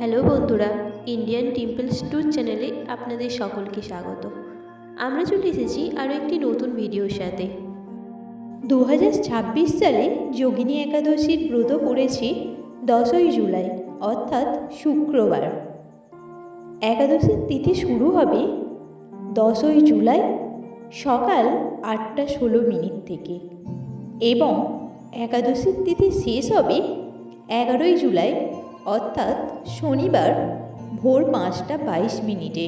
Hello বন্ধুরা, Indian temples tour চ্যানেলে আপনাদের সকলকে স্বাগত। আমরা চলে এসেছি আরও একটি নতুন ভিডিওর সাথে। 2026 সালে যোগিনী একাদশীর ব্রত পড়েছে 10ই জুলাই অর্থাৎ শুক্রবার। একাদশীর তিথি শুরু হবে 10ই জুলাই সকাল 8টা 16 মিনিট থেকে এবং একাদশীর তিথি শেষ হবে 11ই জুলাই অর্থাৎ শনিবার ভোর 5টা 22 মিনিটে।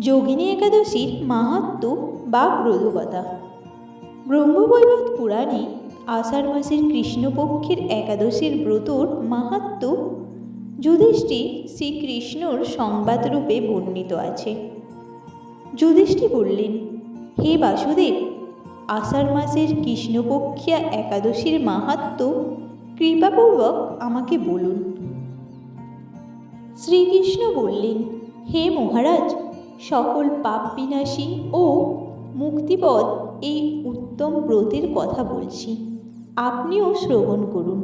যোগিনী একাদশীর মাহাত্ম্য বা ব্রতকথা। ব্রহ্মবৈবর্ত পুরাণে আষাঢ় মাসের কৃষ্ণপক্ষের একাদশীর ব্রতর মাহাত্ম্য যুধিষ্ঠির শ্রীকৃষ্ণর সংবাদরূপে বর্ণিত আছে। যুধিষ্ঠির বললেন, হে বাসুদেব, আষাঢ় মাসের কৃষ্ণপক্ষিয়া একাদশীর মাহাত্ম্য কৃপাপূর্বক আমাকে বলুন। শ্রীকৃষ্ণ বললেন, হে মহারাজ, সকল পাপ বিনাশী ও মুক্তিপদ এই উত্তম ব্রতের কথা বলছি, আপনিও শ্রবণ করুন।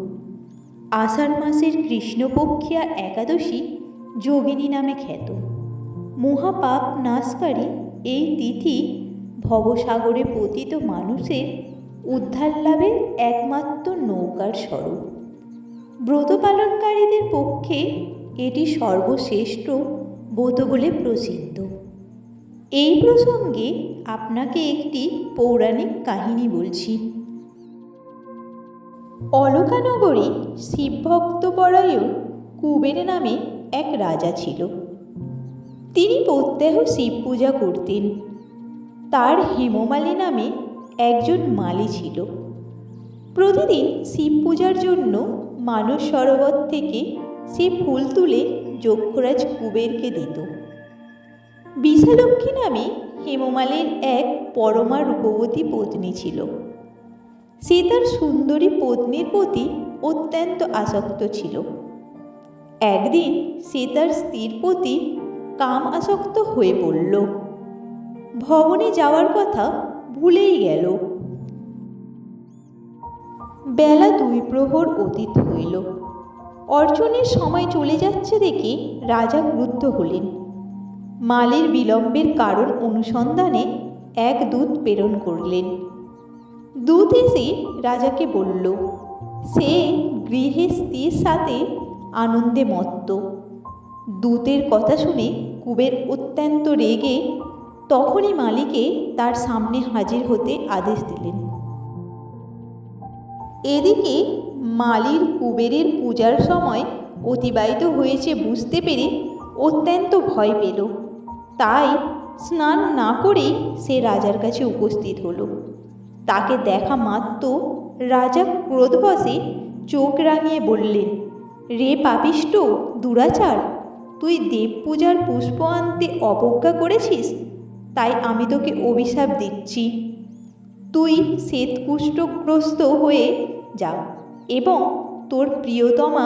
আষাঢ় মাসের কৃষ্ণপক্ষিয়া একাদশী যোগিনী নামে খ্যাত। মহাপাপ নাশকারী এই তিথি ভবসাগরে পতিত মানুষের উদ্ধার লাভের একমাত্র নৌকার স্বরূপ। ব্রত পালনকারীদের পক্ষে এটি সর্বশ্রেষ্ঠ ব্রত বলে প্রসিদ্ধ। এই প্রসঙ্গে আপনাকে একটি পৌরাণিক কাহিনী বলছি। অলকানগরে শিবভক্তপরায়ণ কুবের নামে এক রাজা ছিল। তিনি প্রত্যহ শিব পূজা করতেন। তার হেমমালী নামে একজন মালী ছিল। প্রতিদিন শিব পূজার জন্য মানস সরোবর থেকে সে ফুল তুলে যক্ষরাজ কুবেরকে দিত। বিশালক্ষী নামে হেমমালীর এক পরমা রূপবতী পত্নী ছিল। সে তার সুন্দরী পত্নীর প্রতি অত্যন্ত আসক্ত ছিল। একদিন সে তার স্ত্রীর প্রতি কাম আসক্ত হয়ে পড়ল। ভবনে যাওয়ার কথা ভুলেই গেল। বেলা 2 প্রহর অতীত হইল। অর্চনের সময় চলে যাচ্ছে দেখে রাজা ক্রুদ্ধ হলেন। মালীর বিলম্বের কারণ অনুসন্ধানে এক দূত প্রেরণ করলেন। দূত এসে রাজাকে বলল, সে গৃহে স্ত্রীর সাথে আনন্দে মত্ত। দূতের কথা শুনে কুবের অত্যন্ত রেগে তখনই মালীকে তার সামনে হাজির হতে আদেশ দিলেন। এদিকে মালীর কুবেরের পূজার সময় অতিবাহিত হয়েছে বুঝতে পেরে অত্যন্ত ভয় পেল। তাই স্নান না করেই সে রাজার কাছে উপস্থিত হলো। তাকে দেখা মাত্র রাজা ক্রোধবশে চোখ রাঙিয়ে বললেন, রে পাপিষ্ঠ দুরাচার, তুই দেব পূজার পুষ্প আনতে অবজ্ঞা করেছিস, তাই আমি তোকে অভিশাপ দিচ্ছি। তুই শ্বেতকুষ্ঠগ্রস্ত হয়ে যা এবং তোর প্রিয়তমা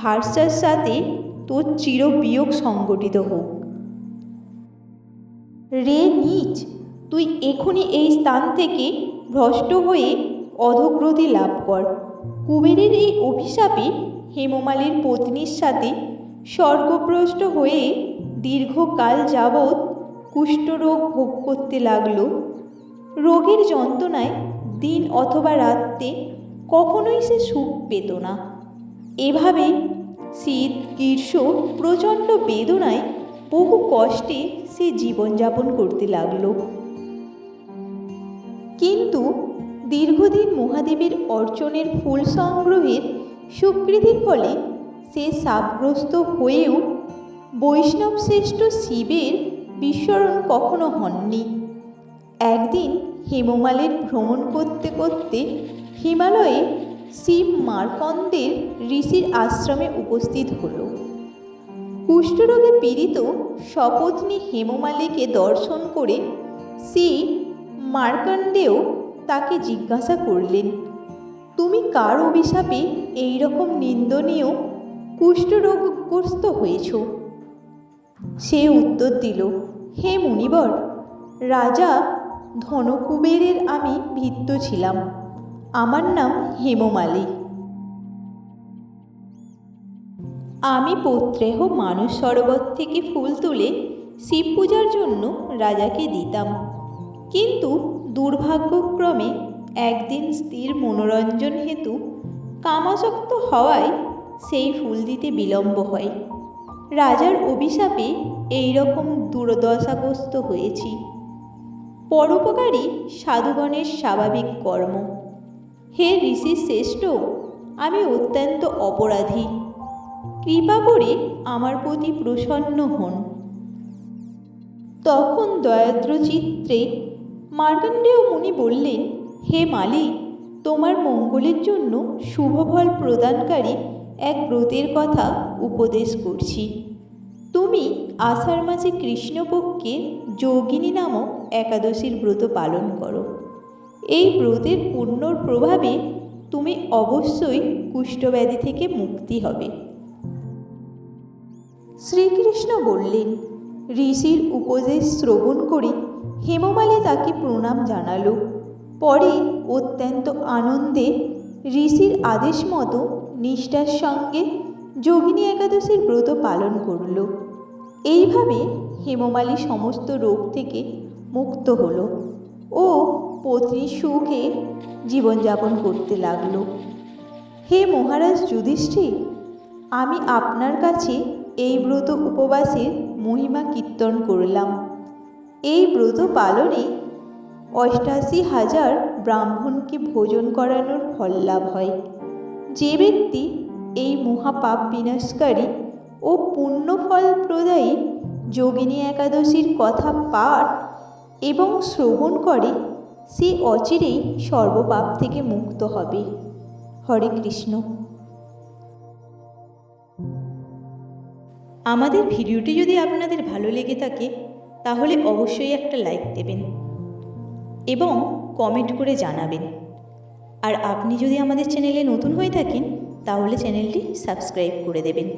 ভার্যার সাথে তোর চিরবিয়োগ সংগঠিত হোক। রে নীচ, তুই এখনই এই স্থান থেকে ভ্রষ্ট হয়ে অধোগতি লাভ কর। কুবেরের এই অভিশাপে হেমমালীর পত্নীর সাথে স্বর্গভ্রষ্ট হয়ে দীর্ঘকাল যাবৎ কুষ্ঠরোগ ভোগ করতে লাগল। রোগের যন্ত্রণায় দিন অথবা রাত্রে কখনোই সে সুখ পেত না। এভাবে শীত গ্রীষ্ম প্রচণ্ড বেদনায় বহু কষ্টে সে জীবনযাপন করতে লাগল। কিন্তু দীর্ঘদিন মহাদেবের অর্চনের ফুল সংগ্রহের স্বীকৃতির ফলে সে শাপগ্রস্ত হয়েও বৈষ্ণব শ্রেষ্ঠ শিবের বিস্মরণ কখনো হননি। একদিন হেমমালীর ভ্রমণ করতে করতে হিমালয়ে শিব মার্কণ্ডের ঋষির আশ্রমে উপস্থিত হল। কুষ্ঠরোগে পীড়িত সপত্নী হেমমালীকে দর্শন করে শ্রী মার্কণ্ডেয় তাকে জিজ্ঞাসা করলেন, তুমি কার অভিশাপে এইরকম নিন্দনীয় কুষ্ঠরোগগ্রস্ত হয়েছ? সে উত্তর দিল, হে মুনিবর, রাজা ধনকুবেরের আমি ভৃত্য ছিলাম। আমার নাম হেমমালী। আমি প্রত্যহ মানস সরোবর থেকে ফুল তুলে শিব পূজার জন্য রাজাকে দিতাম, কিন্তু দুর্ভাগ্যক্রমে একদিন স্ত্রীর মনোরঞ্জন হেতু কামাসক্ত হওয়ায় সেই ফুল দিতে বিলম্ব হয়। রাজার অভিশাপে এই রকম দুর্দশাগ্রস্ত হয়েছি। পরোপকারী সাধুগণের স্বাভাবিক কর্ম। হে ঋষি শ্রেষ্ঠ, আমি অত্যন্ত অপরাধী, কৃপা করে আমার প্রতি প্রসন্ন হন। তখন দয়াদ্র চিত্রে মার্কণ্ডেয় মুনি বললেন, হে মালি, তোমার মঙ্গলের জন্য শুভফল প্রদানকারী এক ব্রতের কথা উপদেশ করছি। তুমি আষাঢ় মাসে কৃষ্ণপক্ষের যোগিনী নামক একাদশীর ব্রত পালন করো। এই ব্রতের পুণ্যর প্রভাবে তুমি অবশ্যই কুষ্ঠব্যাধি থেকে মুক্তি হবে। শ্রীকৃষ্ণ বললেন, ঋষির উপদেশ শ্রবণ করে হেমমালী তাকে প্রণাম জানালো। পরে অত্যন্ত আনন্দে ঋষির আদেশ মতো নিষ্ঠার সঙ্গে যোগিনী একাদশীর ব্রত পালন করল। এইভাবে হেমমালী সমস্ত রোগ থেকে মুক্ত হল ও পত্নীর সুখে জীবনযাপন করতে লাগল। হে মহারাজ যুধিষ্ঠির, আমি আপনার কাছে এই ব্রত উপবাসের মহিমা কীর্তন করলাম। এই ব্রত পালনে 88,000 ব্রাহ্মণকে ভোজন করানোর ফল লাভ হয়। যে ব্যক্তি এই মহাপাপ বিনাশকারী ও পুণ্যফল প্রদায়ী যোগিনী একাদশীর কথা পাঠ এবং শ্রবণ করে, সে অচিরেই সর্বপাপ থেকে মুক্ত হবে। হরে কৃষ্ণ। আমাদের ভিডিওটি যদি আপনাদের ভালো লেগে থাকে তাহলে অবশ্যই একটা লাইক দেবেন এবং কমেন্ট করে জানাবেন। আর আপনি যদি আমাদের চ্যানেলে নতুন হয়ে থাকেন তাহলে চ্যানেলটি সাবস্ক্রাইব করে দেবেন।